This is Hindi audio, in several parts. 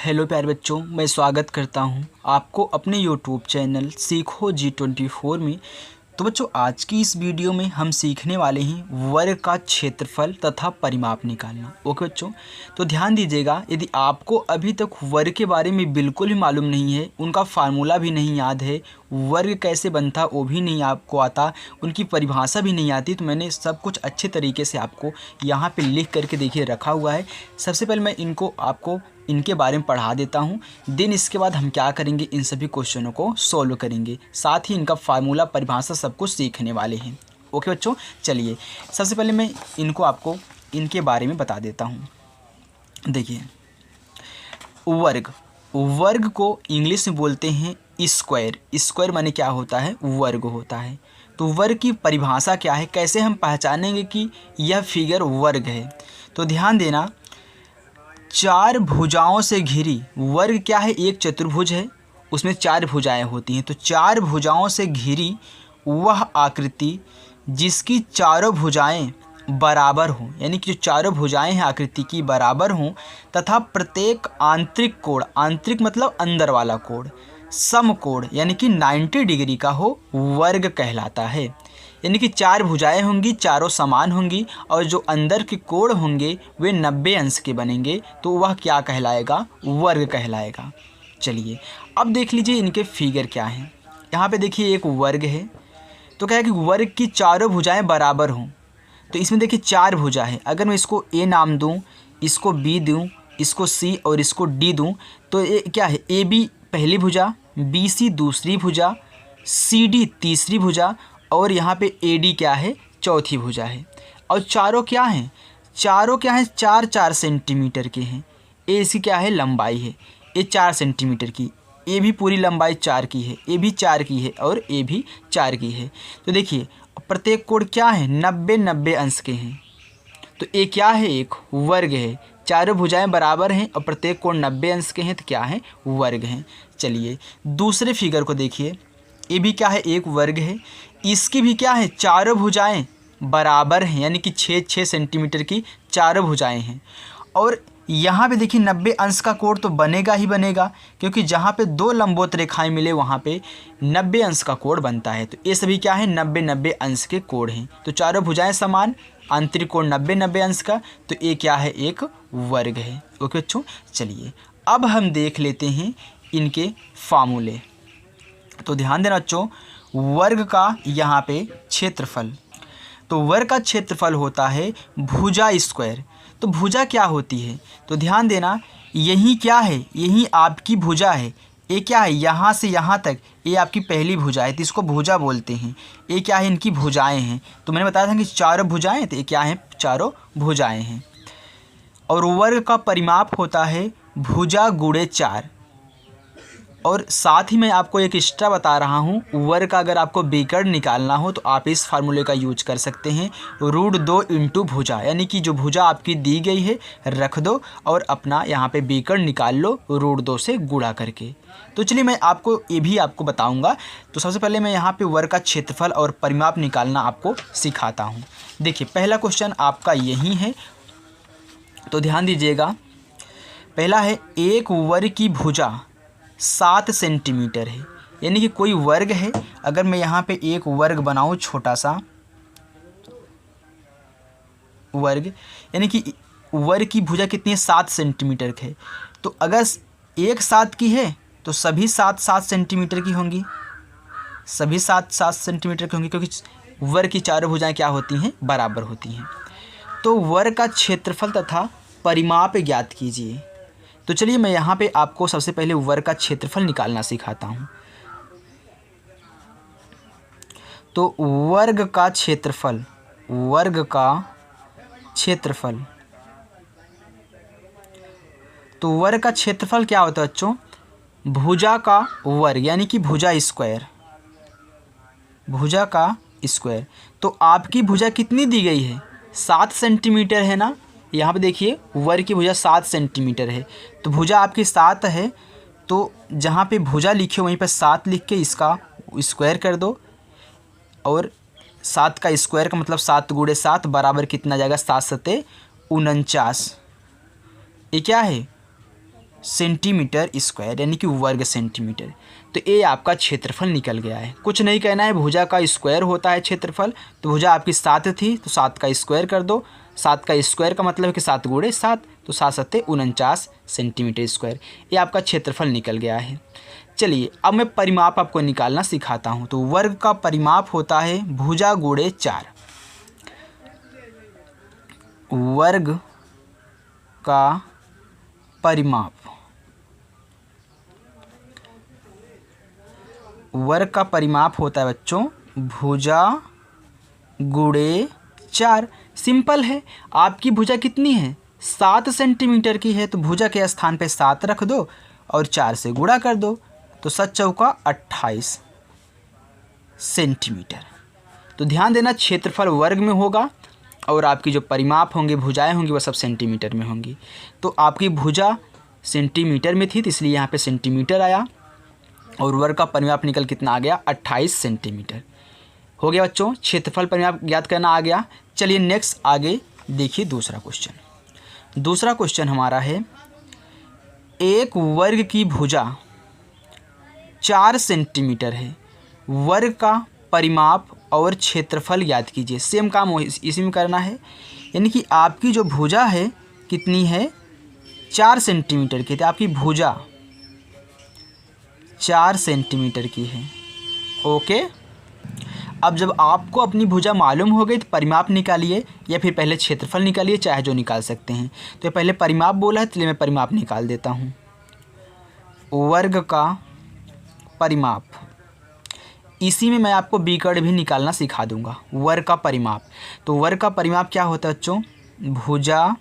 हेलो प्यारे बच्चों, मैं स्वागत करता हूं आपको अपने यूट्यूब चैनल सीखो G24 में। तो बच्चों, आज की इस वीडियो में हम सीखने वाले हैं वर्ग का क्षेत्रफल तथा परिमाप निकालना। ओके बच्चों, तो ध्यान दीजिएगा। यदि आपको अभी तक वर्ग के बारे में बिल्कुल भी मालूम नहीं है, उनका फार्मूला भी नहीं याद है, वर्ग कैसे बनता वो भी नहीं आपको आता, उनकी परिभाषा भी नहीं आती, तो मैंने सब कुछ अच्छे तरीके से आपको यहाँ पे लिख करके देखिए रखा हुआ है। सबसे पहले मैं आपको इनके बारे में पढ़ा देता हूँ, देन इसके बाद हम क्या करेंगे, इन सभी क्वेश्चनों को सॉल्व करेंगे, साथ ही इनका फार्मूला परिभाषा सब कुछ सीखने वाले हैं। ओके बच्चों, चलिए सबसे पहले मैं आपको इनके बारे में बता देता हूँ। देखिए, वर्ग को इंग्लिश में बोलते हैं स्क्वायर। स्क्वायर माने क्या होता है, वर्ग होता है। तो वर्ग की परिभाषा क्या है, कैसे हम पहचानेंगे कि यह फिगर वर्ग है। तो ध्यान देना, चार भुजाओं से घिरी, वर्ग क्या है, एक चतुर्भुज है, उसमें चार भुजाएं होती हैं। तो चार भुजाओं से घिरी वह आकृति जिसकी चारों भुजाएं बराबर हों, यानी कि जो चारों भुजाएं हैं आकृति की बराबर हों, तथा प्रत्येक आंतरिक कोण, आंतरिक मतलब अंदर वाला कोण, समकोण यानी कि 90 डिग्री का हो, वर्ग कहलाता है। यानी कि चार भुजाएं होंगी, चारों समान होंगी, और जो अंदर के कोण होंगे वे 90 अंश के बनेंगे, तो वह क्या कहलाएगा, वर्ग कहलाएगा। चलिए अब देख लीजिए इनके फिगर क्या हैं। यहाँ पे देखिए एक वर्ग है, तो क्या है कि वर्ग की चारों भुजाएं बराबर हों। तो इसमें देखिए चार भुजा है, अगर मैं इसको ए नाम दूँ, इसको बी दूँ, इसको सी और इसको डी दूँ, तो ये क्या है, ए बी पहली भुजा, बी सी दूसरी भुजा, सी डी तीसरी भुजा, और यहाँ पे ए डी क्या है, चौथी भुजा है। और चारों क्या हैं, चार 4 सेंटीमीटर के हैं। ए इसकी क्या है, लंबाई है, ए 4 सेंटीमीटर की, ए भी पूरी लंबाई 4 की है, ए भी 4 की है और ए भी 4 की है। तो देखिए प्रत्येक कोण क्या है, 90 अंश के हैं। तो ये क्या है, एक वर्ग है। चारों भुजाएं बराबर हैं और प्रत्येक कोण 90 अंश के हैं, तो क्या है, वर्ग हैं। चलिए दूसरे फिगर को देखिए, ये भी क्या है, एक वर्ग है। इसकी भी क्या है, चारों भुजाएं बराबर हैं, यानी कि 6 सेंटीमीटर की चारों भुजाएं हैं। और यहाँ पे देखिए 90 अंश का कोण तो बनेगा ही बनेगा, क्योंकि जहाँ पे दो लंबवत रेखाएं मिले वहाँ पे 90 अंश का कोण बनता है। तो ये सभी क्या है, 90 अंश के कोण हैं। तो चारों भुजाएं समान, आंतरिक कोण 90 अंश का, तो ये क्या है, एक वर्ग है। ओके बच्चों, चलिए अब हम देख लेते हैं इनके फार्मूले। तो ध्यान देना बच्चों, वर्ग का यहाँ पे क्षेत्रफल, तो वर्ग का क्षेत्रफल होता है भुजा स्क्वायर। तो भुजा क्या होती है, तो ध्यान देना, यही क्या है, यही आपकी भुजा है। ये क्या है, यहाँ से यहाँ तक ये आपकी पहली भुजा है, तो इसको भुजा बोलते हैं। ये क्या है, इनकी भुजाएं हैं। तो मैंने बताया था कि चारों भुजाएं, तो ये क्या है, चारों भुजाएं हैं। और वर्ग का परिमाप होता है भुजा गुणे 4। और साथ ही मैं आपको एक एक्स्ट्रा बता रहा हूँ, वर्ग का अगर आपको विकर्ण निकालना हो तो आप इस फार्मूले का यूज कर सकते हैं, √2 इंटू भुजा, यानी कि जो भुजा आपकी दी गई है रख दो और अपना यहाँ पे विकर्ण निकाल लो √2 से गुणा करके। तो चलिए मैं आपको ये भी आपको बताऊँगा। तो सबसे पहले मैं यहाँ पे वर्ग का क्षेत्रफल और परिमाप निकालना आपको सिखाता हूँ। देखिए पहला क्वेश्चन आपका यही है, तो ध्यान दीजिएगा। पहला है, एक वर्ग की भुजा 7 सेंटीमीटर है। यानी कि कोई वर्ग है, अगर मैं यहाँ पे एक वर्ग बनाऊँ, छोटा सा वर्ग, यानी कि वर्ग की भुजा कितनी है, 7 सेंटीमीटर है। तो अगर एक 7 की है तो सभी 7 सेंटीमीटर की होंगी, सभी 7 सेंटीमीटर की होंगी, क्योंकि वर्ग की चारों भुजाएं क्या होती हैं, बराबर होती हैं। तो वर्ग का क्षेत्रफल तथा परिमाप ज्ञात कीजिए। तो चलिए मैं यहाँ पे आपको सबसे पहले वर्ग का क्षेत्रफल निकालना सिखाता हूँ। तो वर्ग का क्षेत्रफल, तो वर्ग का क्षेत्रफल क्या होता है बच्चों, भुजा का वर्ग, यानी कि भुजा स्क्वायर, तो आपकी भुजा कितनी दी गई है, 7 सेंटीमीटर है ना। यहाँ पे देखिए वर्ग की भुजा 7 सेंटीमीटर है, तो भुजा आपकी 7 है, तो जहाँ पे भुजा लिखे वहीं पर 7 लिख के इसका स्क्वायर कर दो, और 7 का स्क्वायर का मतलब 7 गुणे 7 बराबर कितना जाएगा, 7 7 49। ये क्या है, सेंटीमीटर स्क्वायर यानी कि वर्ग सेंटीमीटर। तो ये आपका क्षेत्रफल निकल गया है। कुछ नहीं कहना है, भुजा का स्क्वायर होता है क्षेत्रफल। तो भुजा आपकी 7 थी तो 7 का स्क्वायर कर दो। 7 का स्क्वायर का मतलब है कि 7 गुणे 7, तो 7 सत्ते 49 सेंटीमीटर स्क्वायर। ये आपका क्षेत्रफल निकल गया है। चलिए अब मैं परिमाप आपको निकालना सिखाता हूँ। तो वर्ग का परिमाप होता है भुजा गुणे 4। वर्ग का परिमाप, वर्ग का परिमाप होता है बच्चों भुजा गुणे 4। सिंपल है। आपकी भुजा कितनी है? 7 सेंटीमीटर की है। तो भुजा के स्थान पे 7 रख दो और 4 से गुणा कर दो। तो 7 चौका 28 सेंटीमीटर। तो ध्यान देना, क्षेत्रफल वर्ग में होगा और आपकी जो परिमाप होंगे, भुजाएं होंगी, वह सब सेंटीमीटर में होंगी। तो आपकी भुजा सेंटीमीटर में थी तो इसलिए यहाँ पे सेंटीमीटर आया और वर्ग का परिमाप निकल कितना आ गया? 28 सेंटीमीटर। हो गया बच्चों, क्षेत्रफल परिमाप ज्ञात करना आ गया। चलिए नेक्स्ट आगे देखिए दूसरा क्वेश्चन। दूसरा क्वेश्चन हमारा है, एक वर्ग की भुजा 4 सेंटीमीटर है। वर्ग का परिमाप और क्षेत्रफल ज्ञात कीजिए। सेम काम इसी में करना है। यानी कि आपकी जो भुजा है कितनी है? 4 सेंटीमीटर की। तो आपकी भुजा 4 सेंटीमीटर की है। ओके, अब जब आपको अपनी भुजा मालूम हो गई तो परिमाप निकालिए या फिर पहले क्षेत्रफल निकालिए, चाहे जो निकाल सकते हैं। तो पहले परिमाप बोला है तो मैं परिमाप निकाल देता हूँ। वर्ग का परिमाप, इसी में मैं आपको बीकर्ड भी निकालना सिखा दूंगा। वर्ग का परिमाप, तो वर्ग का परिमाप क्या होता है बच्चों? भुजा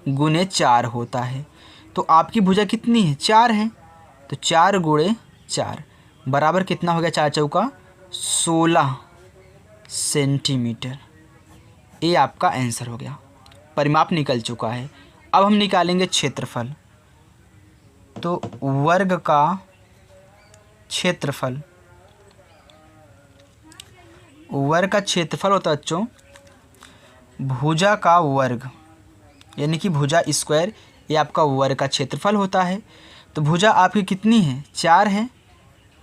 गुणे 4 होता है। तो आपकी भुजा कितनी है? 4 है। तो 4 गुणे 4 बराबर कितना हो गया? 4 चौका 16 सेंटीमीटर। ये आपका आंसर हो गया। परिमाप निकल चुका है। अब हम निकालेंगे क्षेत्रफल। तो वर्ग का क्षेत्रफल, वर्ग का क्षेत्रफल होता है बच्चों भुजा का वर्ग, यानी कि भुजा स्क्वायर। ये आपका वर्ग का क्षेत्रफल होता है। तो भुजा आपकी कितनी है? 4 है।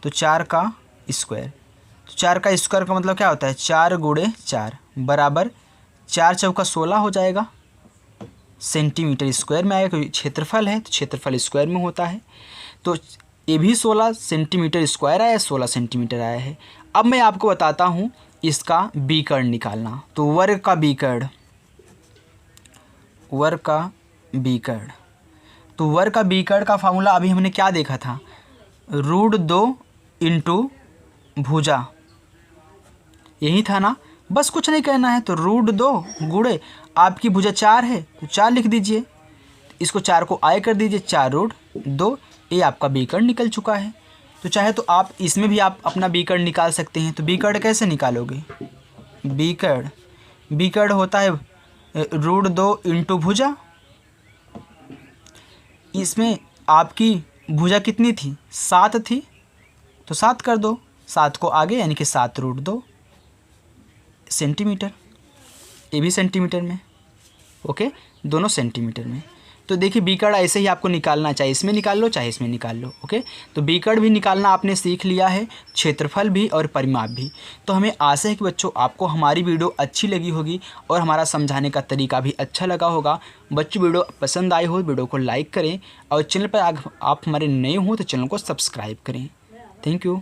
तो 4 का स्क्वायर, तो 4 का स्क्वायर का मतलब क्या होता है? 4 गुणे 4 बराबर 4 चौका 16 हो जाएगा सेंटीमीटर स्क्वायर में आएगा। क्षेत्रफल है तो क्षेत्रफल स्क्वायर में होता है। तो ये भी 16 सेंटीमीटर स्क्वायर आया, 16 सेंटीमीटर आया है। अब मैं आपको बताता हूँ इसका बीकर्ड निकालना। तो वर्ग का बीकर्ड, वर्ग का बीकर्ड, तो वर्ग का बीकर्ड का फार्मूला अभी हमने क्या देखा था? √2 इंटू भुजा, यही था ना। बस कुछ नहीं कहना है। तो √2 गुणे आपकी भुजा 4 है तो 4 लिख दीजिए। इसको 4 को आय कर दीजिए, 4√2। ये आपका बीकर्ड निकल चुका है। तो चाहे तो आप इसमें भी आप अपना बीकर्ड निकाल सकते हैं। तो बीकर्ड कैसे निकालोगे? बीकर्ड होता है √2 इंटू भुजा। इसमें आपकी भुजा कितनी थी? 7 थी। तो 7 कर दो, 7 को आगे यानी कि 7√2 सेंटीमीटर। ये भी सेंटीमीटर में। ओके, दोनों सेंटीमीटर में। तो देखिए बीकर्ड ऐसे ही आपको निकालना, चाहे इसमें निकाल लो चाहे इसमें निकाल लो। ओके, तो बीकर्ड भी निकालना आपने सीख लिया है, क्षेत्रफल भी और परिमाप भी। तो हमें आशा है कि बच्चों आपको हमारी वीडियो अच्छी लगी होगी और हमारा समझाने का तरीका भी अच्छा लगा होगा। बच्चों वीडियो पसंद आई हो वीडियो को लाइक करें और चैनल पर आप हमारे नए हों तो चैनल को सब्सक्राइब करें। Thank you.